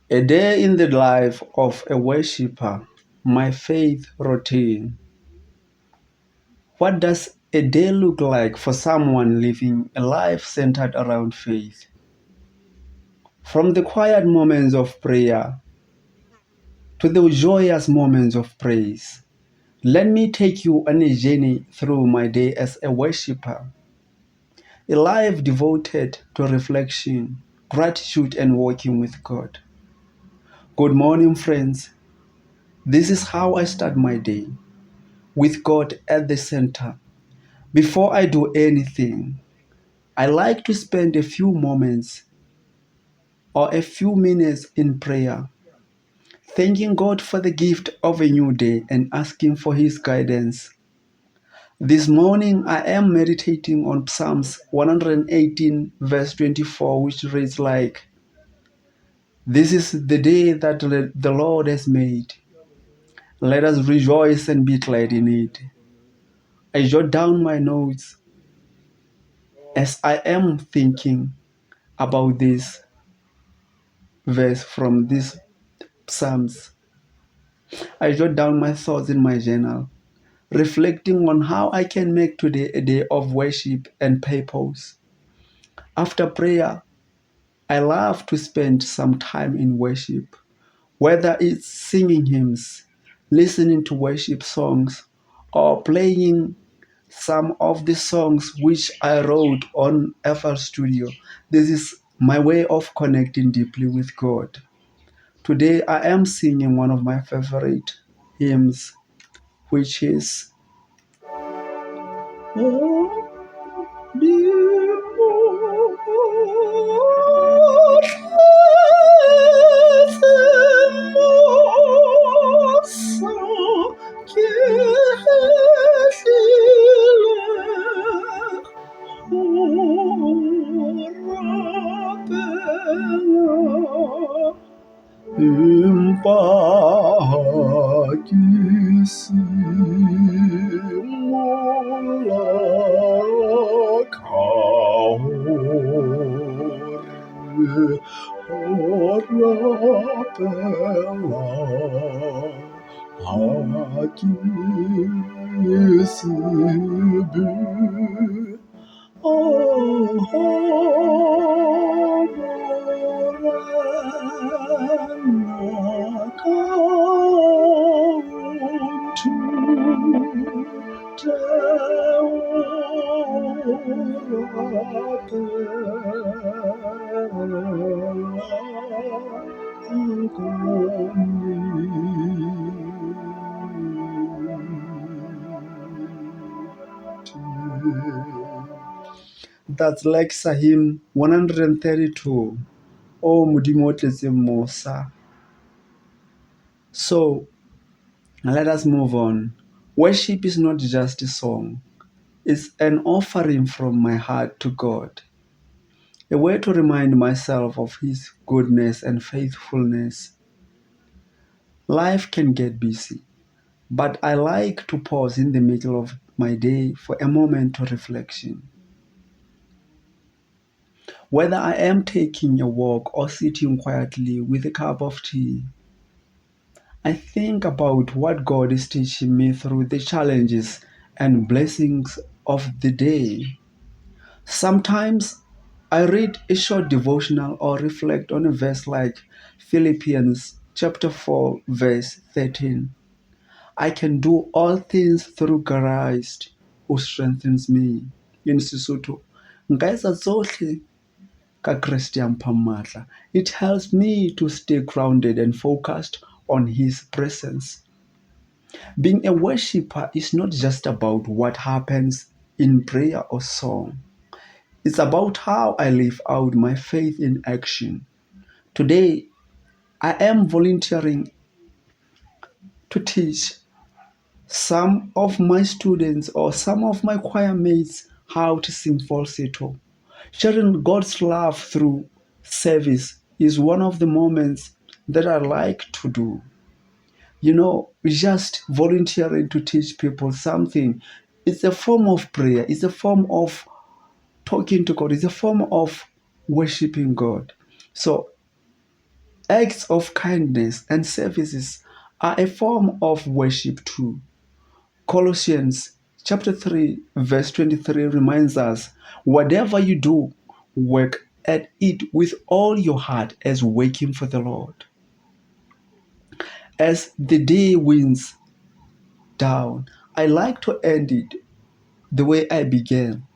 A day in the life of a worshiper, my faith routine. What does a day look like for someone living a life centered around faith? From the quiet moments of prayer to the joyous moments of praise, let me take you on a journey through my day as a worshiper. A life devoted to reflection, gratitude, and walking with God. Good morning, friends. This is how I start my day, with God at the center. Before I do anything, I like to spend a few moments or a few minutes in prayer, thanking God for the gift of a new day and asking for His guidance. This morning, I am meditating on Psalms 118, verse 24, which reads like, "This is the day that the Lord has made. Let us rejoice and be glad in it." I jot down my notes as I am thinking about this verse from these Psalms. I jot down my thoughts in my journal, reflecting on how I can make today a day of worship and purpose. After prayer, I love to spend some time in worship, whether it's singing hymns, listening to worship songs, or playing some of the songs which I wrote on FL Studio. This is my way of connecting deeply with God. Today I am singing one of my favorite hymns, which is That's like Sahim 132. Oh, Modimo tletse mosa. So let us move on. Worship is not just a song, it's an offering from my heart to God, a way to remind myself of His goodness and faithfulness. Life can get busy, but I like to pause in the middle of my day for a moment of reflection. Whether I am taking a walk or sitting quietly with a cup of tea, I think about what God is teaching me through the challenges and blessings of the day. Sometimes I read a short devotional or reflect on a verse like Philippians chapter 4 verse 13. I can do all things through Christ who strengthens me. In Sesotho, nka etsa tsohle ka Kriste ya mphang matla. It helps me to stay grounded and focused on His presence. Being a worshiper is not just about what happens in prayer or song. It's about how I live out my faith in action. Today, I am volunteering to teach some of my students or some of my choir mates how to sing falsetto. Sharing God's love through service is one of the moments that I like to do. Just volunteering to teach people something, it's a form of prayer, it's a form of talking to God, it's a form of worshiping God. So Acts of kindness and services are a form of worship too. Colossians chapter 3 verse 23 reminds us, whatever you do, work at it with all your heart as working for the Lord. As the day winds down, I like to end it the way I began,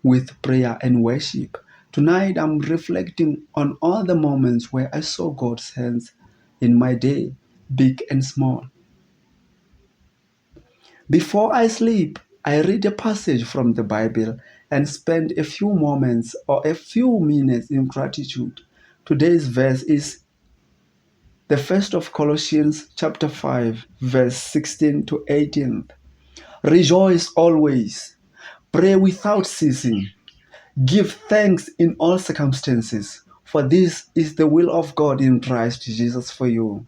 with prayer and worship. Tonight I'm reflecting on all the moments where I saw God's hands in my day, big and small. Before I sleep, I read a passage from the Bible and spend a few moments or a few minutes in gratitude. Today's verse is the first of Colossians chapter 5 verse 16 to 18. Rejoice always, pray without ceasing, give thanks in all circumstances, for this is the will of God in Christ Jesus for you.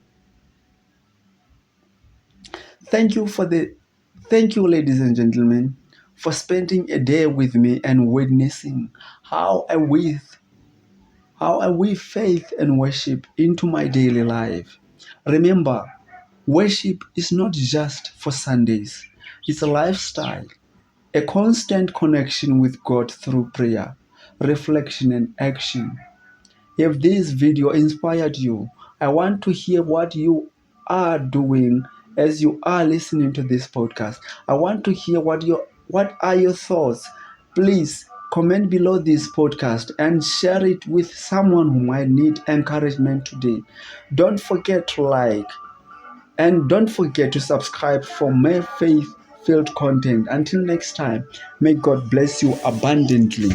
Thank you thank you, ladies and gentlemen, for spending a day with me and witnessing how I weave faith and worship into my daily life. Remember, worship is not just for Sundays. It's a lifestyle, a constant connection with God through prayer, reflection, and action. If this video inspired you, I want to hear what you are doing as you are listening to this podcast. I want to hear what are your thoughts. Please comment below this podcast and share it with someone who might need encouragement today. Don't forget to like and don't forget to subscribe for more faith-filled content. Until next time, may God bless you abundantly.